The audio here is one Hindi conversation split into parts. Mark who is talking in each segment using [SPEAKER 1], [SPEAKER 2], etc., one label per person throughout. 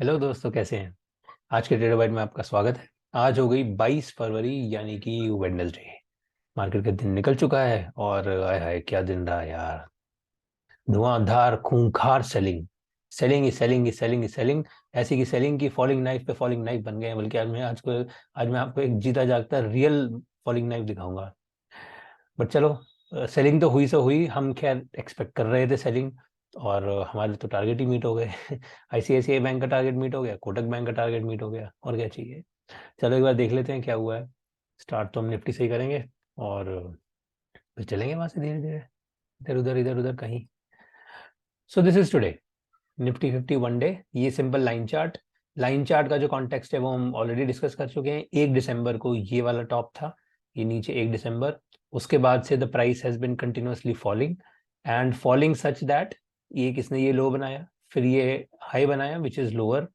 [SPEAKER 1] हेलो दोस्तों, कैसे हैं। आज के ट्रेडर बाइट में आपका स्वागत है। आज हो गई 22 फरवरी यानी कि वेडनेसडे। मार्केट का दिन निकल चुका है और आय हाय क्या दिन रहा यार। धुआंधार खूंखार सेलिंग, सेलिंग ही सेलिंग ही सेलिंग ही सेलिंग। ऐसी की सेलिंग की फॉलिंग नाइफ पे फॉलिंग नाइफ बन गए हैं। बल्कि आज मैं आपको एक जीता जागता रियल फॉलिंग नाइफ दिखाऊंगा। बट चलो, सेलिंग तो हुई सो हुई। हम खैर एक्सपेक्ट कर रहे थे सेलिंग, और हमारे तो टारगेट ही मीट हो गए। आईसीआईसीआई बैंक का टारगेट मीट हो गया, कोटक बैंक का टारगेट मीट हो गया, और क्या चाहिए। चलो एक बार देख लेते हैं क्या हुआ है। स्टार्ट तो हम निफ्टी से ही करेंगे और फिर चलेंगे वहां से धीरे धीरे, इधर उधर कहीं। सो this is today Nifty 50 one day. ये सिंपल लाइन चार्ट का जो कॉन्टेक्स्ट है वो हम ऑलरेडी डिस्कस कर चुके हैं। 1 दिसंबर को ये वाला टॉप था, ये नीचे 1 दिसंबर। उसके बाद से the price has been continuously falling and falling such that ये किसने ये लो बनाया, फिर ये हाई बनाया विच इज लोअर,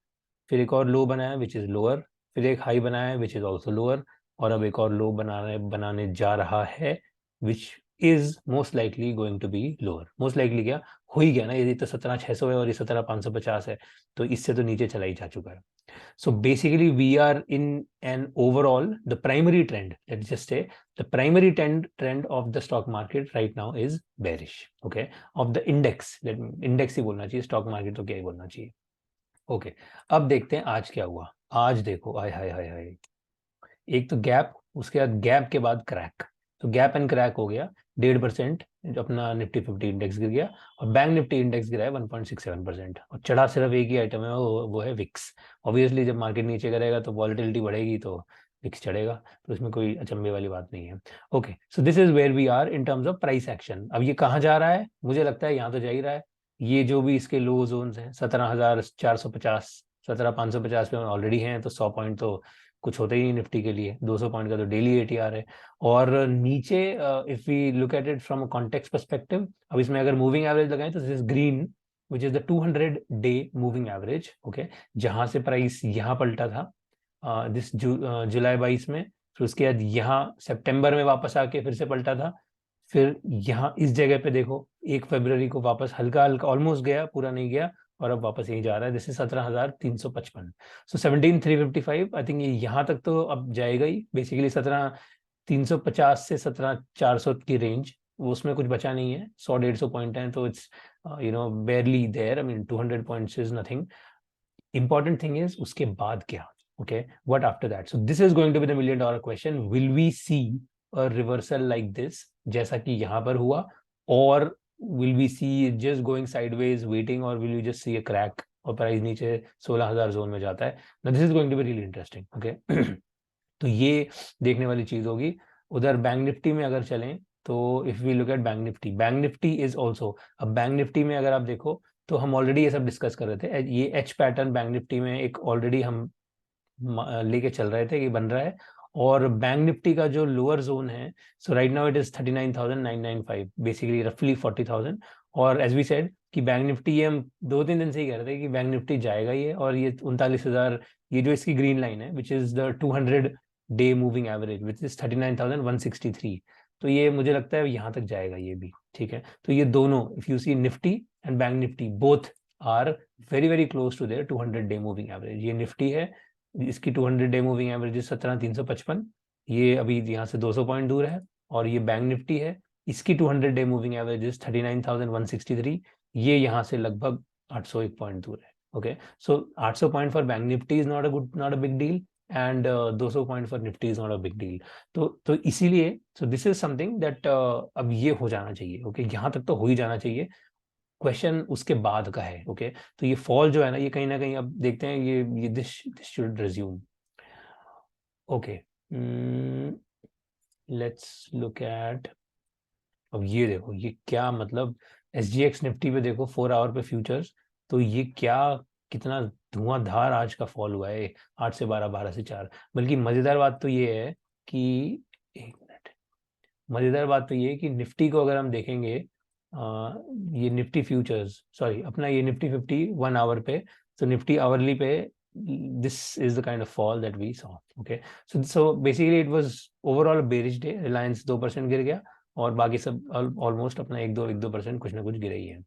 [SPEAKER 1] फिर एक और लो बनाया विच इज लोअर, फिर एक हाई बनाया विच इज ऑल्सो लोअर, और अब एक और लो बनाने बनाने जा रहा है which is most likely going to be lower. Most likely क्या हो ही गया ना, ये तो 17,600 है और ये 17,550 है, तो इससे तो नीचे चला ही जा चुका है। So basically, we are in an overall, the primary trend, let's just say, the primary trend of the stock market right now is bearish, okay? Of the index, index ही बोलना चाहिए, stock market तो क्या ही बोलना चाहिए। ओके, अब देखते हैं आज क्या हुआ। आज देखो, आय हाय हाय हाय, एक तो गैप, उसके बाद गैप के बाद क्रैक। तो गैप एंड क्रैक हो गया। 1.5% अपना निफ्टी 50 इंडेक्स गिर गया, और बैंक निफ्टी इंडेक्स गिरा है 1.67%। और चढ़ा सिर्फ एक ही आइटम है, वो है विक्स। ऑब्वियसली जब मार्केट नीचे करेगा तो वॉलेटिलिटी बढ़ेगी, तो विक्स चढ़ेगा, तो इसमें कोई अचंभे वाली बात नहीं है। Okay, so this is where we are in terms of price action. अब ये कहाँ जा रहा है, मुझे लगता है यहाँ तो जा ही रहा है। ये जो भी इसके लो जोन्स हैं 17,450, 17,550 पे ऑलरेडी हैं, तो 100 पॉइंट तो कुछ होते ही नहीं निफ्टी के लिए। 200 पॉइंट का तो डेली एटीआर है। और नीचे if we look at it from a context perspective, अब इसमें अगर मूविंग एवरेज लगाएं तो this is green which is the 200 day moving average. Okay, जहां से प्राइस यहाँ पलटा था दिस जुलाई 22 में, फिर उसके बाद यहाँ सितंबर में वापस आके फिर से पलटा था, फिर यहाँ इस जगह पे देखो 1 फरवरी को वापस हल्का हल्का ऑलमोस्ट गया, पूरा नहीं गया, और अब वापस यही जा रहा है। जैसे 17,355, सो 17,355, आई थिंक ये यहाँ तक तो अब जाएगा ही। बेसिकली 17,350 से 17,400 की रेंज, वो उसमें कुछ बचा नहीं है। 100-150 पॉइंट है, तो it's barely there. I mean 200 points is nothing. Important thing is उसके बाद क्या। Okay, what after that. So this is going to be the million dollar question, will we see a reversal like this जैसा कि यहाँ पर हुआ, और will we see just going sideways waiting, और will you just see a crack और प्राइस नीचे 16,000 जोन में जाता है। This is going to be really interesting. Okay, तो ये देखने वाली चीज होगी। उधर बैंक निफ्टी में अगर चलें, तो if we look at bank Nifty is also, अब बैंक निफ्टी में अगर आप देखो, तो हम ऑलरेडी ये सब डिस्कस कर रहे थे। ये एच पैटर्न बैंक निफ्टी में एक ऑलरेडी हम लेके चल रहे थे कि बन रहा है। और बैंक निफ्टी का जो लोअर जोन है, so right now it is 39,995, basically रफली 40,000। और एज वी सेड कि बैंक निफ्टी, ये हम 2-3 दिन से ही कह रहे थे कि बैंक निफ्टी जाएगा ही है, और ये 39,000, ये जो इसकी ग्रीन लाइन है which is the 200 day moving average which is 39,163, तो ये मुझे लगता है यहाँ तक जाएगा ये भी। ठीक है, तो ये दोनों, if you see Nifty and bank Nifty both are very very close to there 200 day moving average. ये निफ्टी है, इसकी 200 डे मूविंग एवरेज 17,355, ये अभी यहाँ से 200 पॉइंट दूर है। और ये बैंक निफ्टी है, इसकी 200 डे मूविंग एवरेज 39,163, ये यहाँ से लगभग 801 पॉइंट दूर है। Okay, so 800 point for bank Nifty is not a big deal, and 200 point for Nifty is not a big deal. तो इसीलिए, सो दिस इज समथिंग दैट अब ये हो जाना चाहिए। ओके, यहाँ तक तो हो ही जाना चाहिए। क्वेश्चन उसके बाद का है। ओके, तो ये फॉल जो है ना, ये कहीं ना कहीं अब देखते हैं, ये this should resume. Okay, let's look at, अब ये देखो ये क्या मतलब, एस जी एक्स निफ्टी पे देखो 4 आवर पे फ्यूचर्स, तो ये क्या, कितना धुआंधार आज का फॉल हुआ है। 8 से 12, 12 से 4। बल्कि मजेदार बात तो ये है कि, एक मिनट, मजेदार बात तो ये है कि निफ्टी को अगर हम देखेंगे, ये निफ्टी फ्यूचर्स, सॉरी अपना ये निफ्टी 50 1 आवर पे, तो निफ्टी आवरली पे, this is the kind of fall that we saw. Okay, so basically it was overall bearish day. Reliance 2% गिर गया, और बाकी सब ऑलमोस्ट अपना 1-2% कुछ ना कुछ गिरे ही है।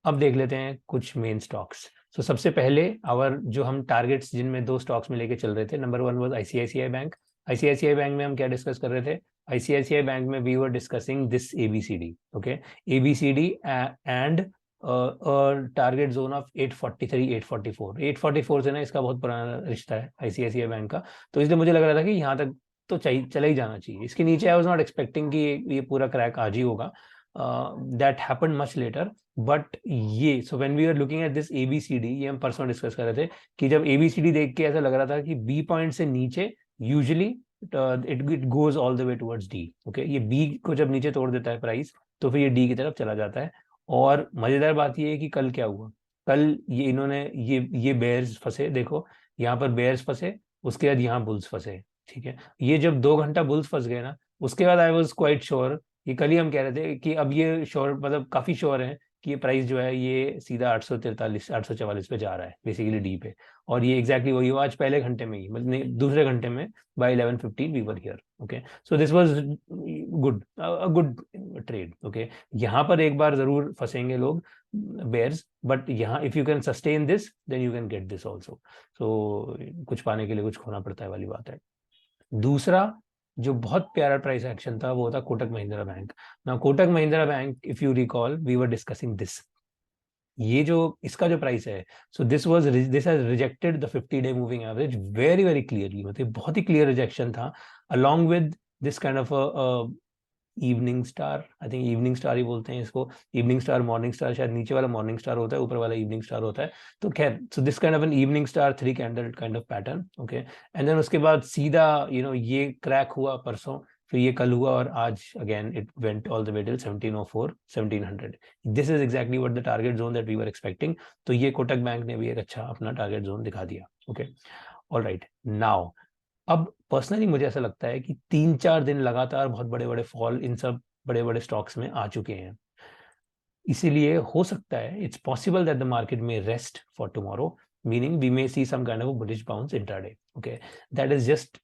[SPEAKER 1] अब देख लेते हैं कुछ मेन स्टॉक्स। तो सबसे पहले आवर जो हम टारगेट्स जिनमें दो स्टॉक्स में लेके चल रहे थे, number 1 was ICICI bank. ICICI bank में हम क्या डिस्कस कर रहे थे? आईसीआईसीआई बैंक में we were discussing this ABCD, okay, ABCD and target zone of 843 844। 844 से ना इसका बहुत पुराना रिश्ता है आईसीआईसीआई बैंक का, तो इसलिए मुझे लग रहा था कि यहाँ तक तो चाहिए, चला ही जाना चाहिए। इसके नीचे आई वाज नॉट एक्सपेक्टिंग कि ये पूरा क्रैक आज ही होगा। That happened much later, but ये so when we are looking at this A B C D, ये हम परसों डिस्कस कर रहे थे कि जब एबीसीडी देख के ऐसा लग रहा था कि बी पॉइंट से नीचे usually it goes all the way towards D, okay. ये बी को जब नीचे तोड़ देता है प्राइस, तो फिर ये डी की तरफ चला जाता है। और मजेदार बात ये है कि कल क्या हुआ, कल ये इन्होंने ये बेयर्स फंसे, देखो यहाँ पर बेयर्स फंसे, उसके बाद यहाँ बुल्स फंसे, ठीक है। ये जब 2 घंटा बुल्स फंस गए ना, उसके बाद आई वॉज क्वाइट श्योर, ये कल ही हम कह रहे थे कि अब ये श्योर, मतलब काफी श्योर है कि ये प्राइस जो है ये सीधा 843 844 पे जा रहा है, बेसिकली डी पे। और ये एग्जैक्टली वही हुआ आज पहले घंटे में ही, मतलब दूसरे घंटे में बाय 11:15 we were here, okay. So this was good, a good trade, okay. यहाँ पर एक बार जरूर फंसेंगे लोग बेयर्स, बट यहाँ if you can sustain this then you can get this also. So कुछ पाने के लिए कुछ खोना पड़ता है वाली बात है। दूसरा जो बहुत प्यारा प्राइस एक्शन था वो था कोटक महिंद्रा बैंक। ना Kotak Mahindra bank, if you recall we were discussing this, ये जो इसका जो प्राइस है, so this has rejected the 50-day moving average very very clearly, मतलब बहुत ही क्लियर रिजेक्शन था, along with this kind of evening star, I think evening star ही बोलते हैं इसको, इवनिंग स्टार मॉर्निंग स्टार, शायद नीचे वाला मॉर्निंग स्टार होता है, ऊपर वाला इवनिंग स्टार होता है। तो खैर, so this kind of an evening star 3 candle kind of pattern, okay. And then उसके बाद सीधा ये क्रैक हुआ परसों, फिर ये कल हुआ, और आज again it went all the way till 1704 1700। This is exactly what the target zone that we were expecting. तो ये कोटक बैंक ने भी एक अच्छा अपना टारगेट जोन दिखा दिया, ओके। ऑल राइट, नाउ अब पर्सनली मुझे ऐसा लगता है कि 3-4 दिन लगातार बहुत बड़े बड़े फॉल इन सब बड़े बड़े स्टॉक्स में आ चुके हैं, इसीलिए हो सकता है it's possible that the market में rest for tomorrow, meaning we may see some kind of bullish bounce intraday, okay. That is just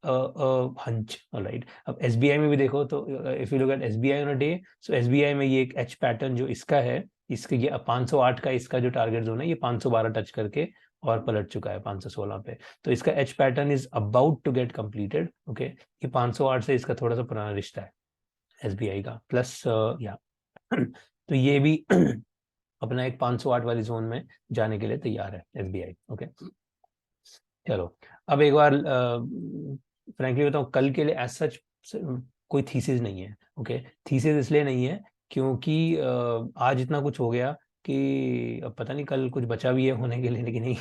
[SPEAKER 1] hunch, alright. अब एसबीआई में भी देखो तो if you look at SBI on a day, so SBI में ये एक एच पैटर्न जो इसका है, इसके ये 508 का इसका जो टारगेट जोन है, ये 512 टच करके और पलट चुका है 516 पे। तो इसका H pattern is about to get completed, okay. ये 508 से इसका थोड़ा सा पुराना रिश्ता है एसबीआई का, प्लस या तो ये भी अपना एक 508 वाली जोन में जाने के लिए तैयार है एसबीआई, ओके। चलो, अब एक बार फ्रैंकली बताऊं, कल के लिए एज सच कोई थीसिस नहीं है, ओके। थीसिस इसलिए नहीं है क्योंकि आज इतना कुछ हो गया कि अब पता नहीं कल कुछ बचा भी है होने के लिए कि नहीं।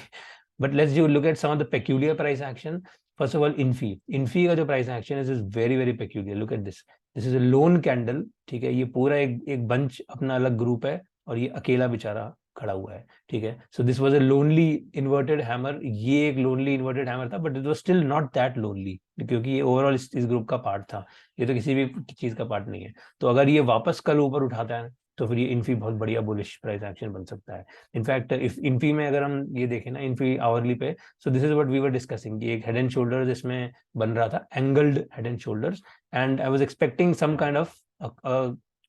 [SPEAKER 1] But let's you look at some of the peculiar price action. First of all, Infy का जो price action is very very peculiar. Look at this, this is a lone candle, ठीक है। ये पूरा एक बंच अपना अलग ग्रुप है, और ये अकेला बेचारा खड़ा हुआ है, ठीक है। So this was a lonely inverted hammer, ये एक लोनली इन्वर्टेड हैमर था, but it was still not that lonely, क्योंकि ये ओवरऑल इस ग्रुप का पार्ट था, ये तो किसी भी चीज का पार्ट नहीं है। तो अगर ये वापस कल ऊपर उठाता है तो फिर ये इन्फी बहुत बढ़िया बुलिश प्राइस एक्शन बन सकता है। इनफैक्ट इफ इन्फी में अगर हम ये देखें ना, इन्फी आवरली पे, so this is what we were discussing, एक हेड एंड शोल्डर्स इसमें बन रहा था, angled head and shoulders, and I was expecting some kind of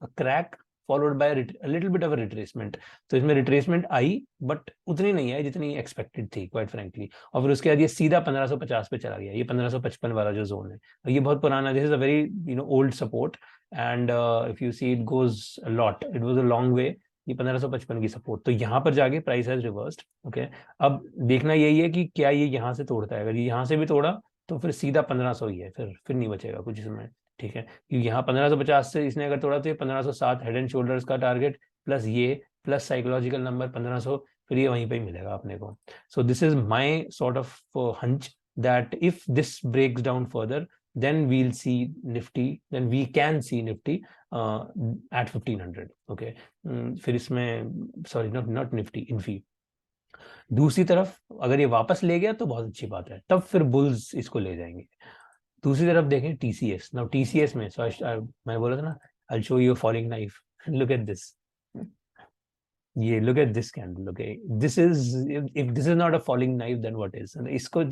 [SPEAKER 1] crack followed by little bit of retracement. तो इसमें रिट्रेसमेंट आई, बट उतनी नहीं आई जितनी एक्सपेक्टेड थी, क्वाइट फ्रेंकली। और फिर उसके बाद ये सीधा 1550 पे चला गया, ये 1555 वाला जो जोन है, ये बहुत पुराना, this is a very old support, and if you see it goes a lot, it was a long way, ये 1555 की सपोर्ट। तो यहाँ पर जाके प्राइस हैज रिवर्स्ड, ओके। अब देखना यही है कि क्या ये यहाँ से तोड़ता है, अगर ये यहाँ से भी तोड़ा तो फिर सीधा 1500 ही है, फिर नहीं बचेगा कुछ इसमें, ठीक है। क्योंकि यहाँ 1550 से इसने अगर तोड़ा तो ये 1507 हेड एंड शोल्डर्स का टारगेट, प्लस ये प्लस साइकोलॉजिकल नंबर 1500, फिर ये वहीं पे ही मिलेगा अपने को। So this is my sort of hunch that if this breaks down further, then we'll see nifty, then we can see nifty at 1500, okay। फिर इसमें सॉरी, नॉट निफ्टी, इन्फी। दूसरी तरफ अगर ये वापस ले गया तो बहुत अच्छी बात है, तब फिर बुल्स इसको ले जाएंगे। दूसरी तरफ देखें टीसीएस, नाउ टीसीएस में मैं बोला था ना, I show you falling knife, look at this, ये look at this candle, okay. This is, if this is not a falling knife then what is? इसको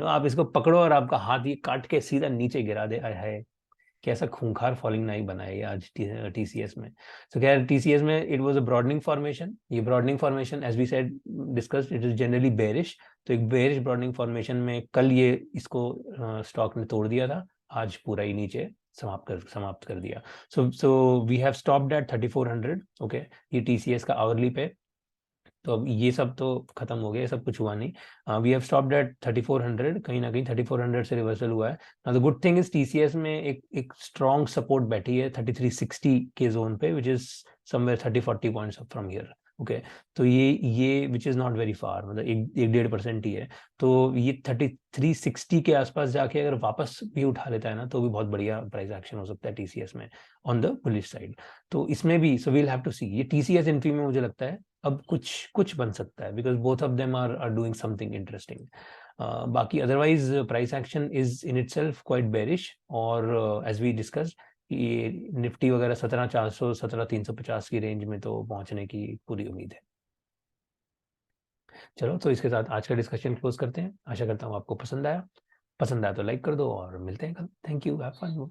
[SPEAKER 1] आप इसको पकड़ो और आपका हाथ ये काट के सीधा नीचे गिरा दे, आय हाय, कि ऐसा खूंखार फॉलिंग नहीं बना है ये आज टीसीएस में। तो खैर टीसीएस में it was a broadening formation. ये broadening formation as we said discussed it is generally bearish. तो एक बेरिश ब्रॉडनिंग फॉर्मेशन में कल ये इसको स्टॉक ने तोड़ दिया था, आज पूरा ही नीचे समाप्त कर दिया। So we have stopped at 3400। Okay, ये टीसीएस का आवरली पे। तो अब ये सब तो खत्म हो गया, सब कुछ हुआ नहीं। वी हैव स्टॉप्ड एट 3400, कहीं ना कहीं 3400 से रिवर्सल हुआ है। Now the good thing is TCS में एक स्ट्रॉन्ग सपोर्ट बैठी है 3360 के जोन पे, which is somewhere 30-40 points up from here. Okay, तो ये which is not very far, मतलब एक 1.5% ही है। तो ये 3360 के आसपास जाके अगर वापस भी उठा लेता है ना, तो भी बहुत बढ़िया प्राइस एक्शन हो सकता है टीसीएस में ऑन द बुलिश साइड। तो इसमें भी सो वील हैव टू सी। ये टीसीएस इन्फी में मुझे लगता है अब कुछ कुछ बन सकता है, because both of them are doing something interesting. बाकी otherwise price action is in itself quite bearish. और एज वी डिस्कस्ड, ये निफ्टी वगैरह 17,400 17,350 की रेंज में तो पहुंचने की पूरी उम्मीद है। चलो, तो इसके साथ आज का डिस्कशन क्लोज करते हैं। आशा करता हूँ आपको पसंद आया। पसंद आया तो लाइक कर दो और मिलते हैं कल। Thank you, have fun.